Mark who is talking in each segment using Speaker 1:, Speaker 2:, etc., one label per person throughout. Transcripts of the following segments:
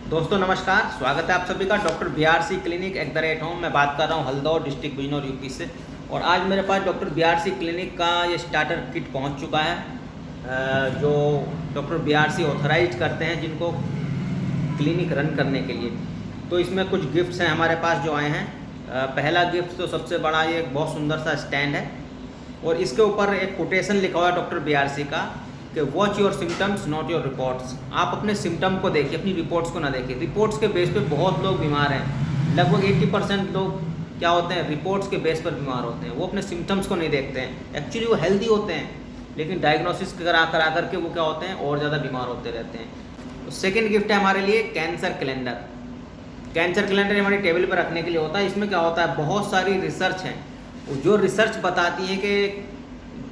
Speaker 1: दोस्तों नमस्कार, स्वागत है आप सभी का डॉक्टर BRC क्लिनिक @होम। मैं बात कर रहा हूँ हल्दौर डिस्ट्रिक्ट बिजनौर यूपी से। और आज मेरे पास डॉक्टर BRC क्लिनिक का ये स्टार्टर किट पहुँच चुका है, जो डॉक्टर BRC ऑथराइज करते हैं जिनको क्लिनिक रन करने के लिए। तो इसमें कुछ गिफ्ट्स हैं हमारे पास जो आए हैं। पहला गिफ्ट तो सबसे बड़ा, ये एक बहुत सुंदर सा स्टैंड है और इसके ऊपर एक कोटेशन लिखा हुआ है डॉक्टर BRC का कि watch your symptoms not your reports. आप अपने सिम्टम को देखिए, अपनी रिपोर्ट्स को ना देखिए। रिपोर्ट्स के बेस पे बहुत लोग बीमार हैं, लगभग 80% लोग क्या होते हैं, रिपोर्ट्स के बेस पर बीमार होते हैं। वो अपने सिम्टम्स को नहीं देखते हैं। एक्चुअली वो हेल्दी होते हैं, लेकिन डायग्नोसिस करा करके वो क्या होते हैं, और ज़्यादा बीमार होते रहते हैं। तो सेकेंड गिफ्ट है हमारे लिए कैंसर कैलेंडर। कैंसर कैलेंडर हमारी टेबल पर रखने के लिए होता है। इसमें क्या होता है, बहुत सारी रिसर्च है जो रिसर्च बताती है कि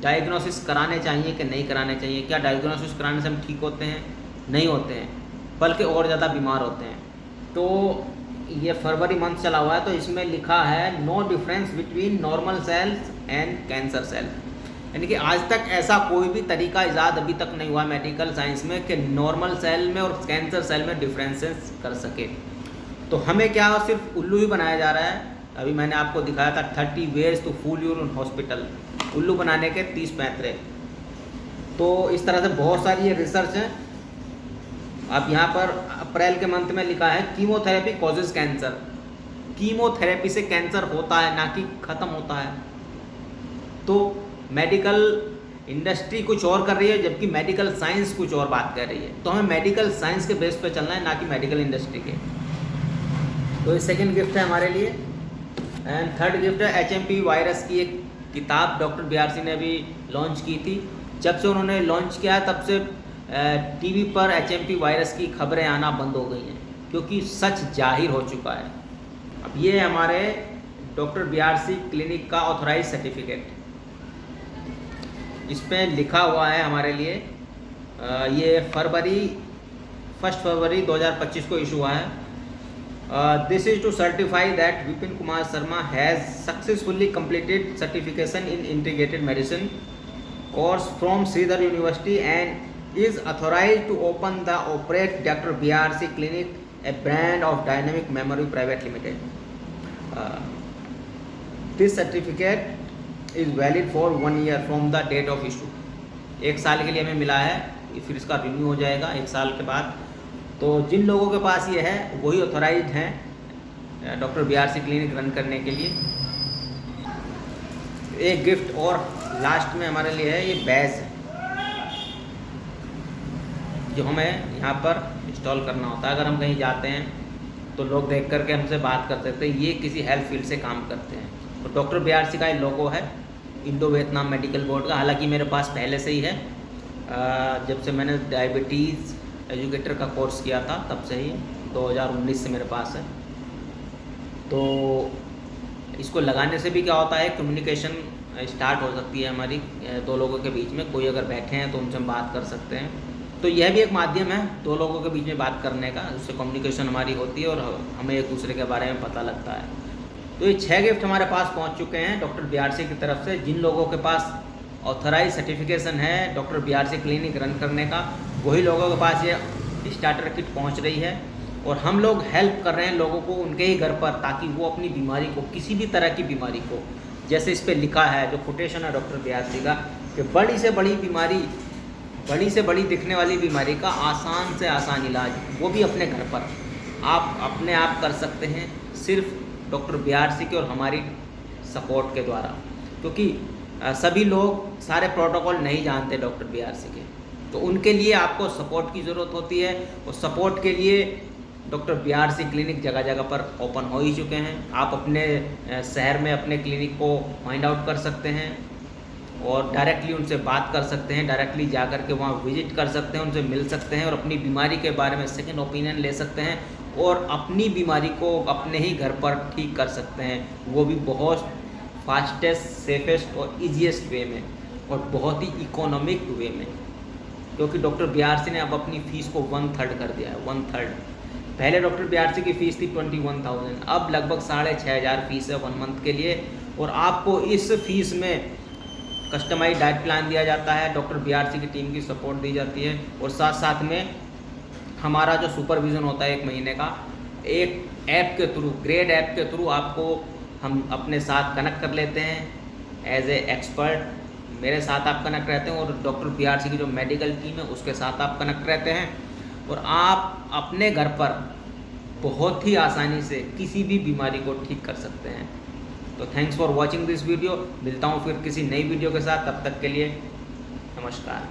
Speaker 1: डायग्नोसिस कराने चाहिए कि नहीं कराने चाहिए, क्या डायग्नोसिस कराने से हम ठीक होते हैं, नहीं होते हैं, बल्कि और ज़्यादा बीमार होते हैं। तो ये फरवरी मंथ चला हुआ है, तो इसमें लिखा है no difference between normal cells and cancer cell. यानी कि आज तक ऐसा कोई भी तरीका ईजाद अभी तक नहीं हुआ मेडिकल साइंस में कि नॉर्मल सेल में और कैंसर सेल में डिफरेंसेस कर सके। तो हमें क्या सिर्फ उल्लू ही बनाया जा रहा है। अभी मैंने आपको दिखाया था 30 ways to fool you in hospital, उल्लू बनाने के 30 पैंतरे। तो इस तरह से बहुत सारी ये रिसर्च है। अब यहाँ पर अप्रैल के मंथ में लिखा है कीमोथेरेपी कॉजेज कैंसर। कीमोथेरेपी से कैंसर होता है, ना कि ख़त्म होता है। तो मेडिकल इंडस्ट्री कुछ और कर रही है, जबकि मेडिकल साइंस कुछ और बात कर रही है। तो हमें मेडिकल साइंस के बेस पे चलना है, ना कि मेडिकल इंडस्ट्री के। तो ये सेकेंड गिफ्ट है हमारे लिए। एंड थर्ड गिफ्ट है HMP वायरस की एक किताब डॉक्टर BRC ने अभी लॉन्च की थी। जब से उन्होंने लॉन्च किया तब से टीवी पर HMP वायरस की खबरें आना बंद हो गई हैं, क्योंकि सच जाहिर हो चुका है। अब ये हमारे डॉक्टर BRC क्लिनिक का ऑथराइज सर्टिफिकेट, इस पर लिखा हुआ है हमारे लिए। ये 1 फरवरी 2025 को इशू हुआ है। This is to certify that Vipin Kumar Sharma has successfully completed certification in integrated medicine course from Sridhar University and is authorized to open the operate Dr. BRC Clinic, a brand of Dynamic Memory Private Limited. This certificate is valid for 1 year from the date of issue. 1 साल के लिए हमें मिला है, फिर इसका renew हो जाएगा 1 साल के बाद। तो जिन लोगों के पास ये है वही ऑथराइज्ड हैं डॉक्टर BRC क्लिनिक रन करने के लिए। एक गिफ्ट और लास्ट में हमारे लिए है, ये बैज है जो हमें यहाँ पर इंस्टॉल करना होता है। अगर हम कहीं जाते हैं तो लोग देख करके हमसे बात कर सकते हैं, ये किसी हेल्थ फील्ड से काम करते हैं। तो डॉक्टर BRC का ये लोगो है इंडो वियतनाम मेडिकल बोर्ड का। हालांकि मेरे पास पहले से ही है, जब से मैंने डायबिटीज़ एजुकेटर का कोर्स किया था तब से ही 2019 से मेरे पास है। तो इसको लगाने से भी क्या होता है, कम्युनिकेशन स्टार्ट हो सकती है हमारी 2 लोगों के बीच में। कोई अगर बैठे हैं तो उनसे हम बात कर सकते हैं। तो यह भी एक माध्यम है 2 लोगों के बीच में बात करने का, उससे कम्युनिकेशन हमारी होती है और हमें एक दूसरे के बारे में पता लगता है। तो ये 6 गिफ्ट हमारे पास पहुँच चुके हैं डॉक्टर BRC की तरफ से। जिन लोगों के पास ऑथराइज सर्टिफिकेशन है डॉक्टर BRC क्लिनिक रन करने का, वही लोगों के पास ये स्टार्टर किट पहुंच रही है। और हम लोग हेल्प कर रहे हैं लोगों को उनके ही घर पर, ताकि वो अपनी बीमारी को, किसी भी तरह की बीमारी को, जैसे इस पे लिखा है जो कोटेशन है डॉक्टर BRC का, कि बड़ी से बड़ी बीमारी, बड़ी से बड़ी दिखने वाली बीमारी का आसान से आसान इलाज, वो भी अपने घर पर आप अपने आप कर सकते हैं, सिर्फ डॉक्टर BRC के और हमारी सपोर्ट के द्वारा। क्योंकि सभी लोग सारे प्रोटोकॉल नहीं जानते डॉक्टर BRC के, तो उनके लिए आपको सपोर्ट की ज़रूरत होती है। और सपोर्ट के लिए डॉक्टर BRC क्लिनिक जगह जगह पर ओपन हो ही चुके हैं। आप अपने शहर में अपने क्लिनिक को फाइंड आउट कर सकते हैं और डायरेक्टली उनसे बात कर सकते हैं, डायरेक्टली जा कर के वहाँ विजिट कर सकते हैं, उनसे मिल सकते हैं और अपनी बीमारी के बारे में सेकेंड ओपिनियन ले सकते हैं और अपनी बीमारी को अपने ही घर पर ठीक कर सकते हैं, वो भी बहुत फास्टेस्ट, सेफेस्ट और ईजीएस्ट वे में, और बहुत ही इकोनॉमिक वे में। क्योंकि डॉक्टर BRC ने अब अपनी फ़ीस को 1/3 कर दिया है, 1/3। पहले डॉक्टर BRC की फ़ीस थी 21,000, अब लगभग 6,500 फ़ीस है 1 मंथ के लिए। और आपको इस फीस में कस्टमाइज डाइट प्लान दिया जाता है, डॉक्टर BRC की टीम की सपोर्ट दी जाती है, और साथ साथ में हमारा जो सुपरविज़न होता है 1 महीने का, एक ऐप के थ्रू, ग्रेड ऐप के थ्रू आपको हम अपने साथ कनेक्ट कर लेते हैं एज ए एक्सपर्ट। मेरे साथ आप कनेक्ट रहते हैं और डॉक्टर बीआरसी की जो मेडिकल टीम है उसके साथ आप कनेक्ट रहते हैं और आप अपने घर पर बहुत ही आसानी से किसी भी बीमारी को ठीक कर सकते हैं। तो thanks for watching this video. मिलता हूँ फिर किसी नई वीडियो के साथ, तब तक के लिए नमस्कार।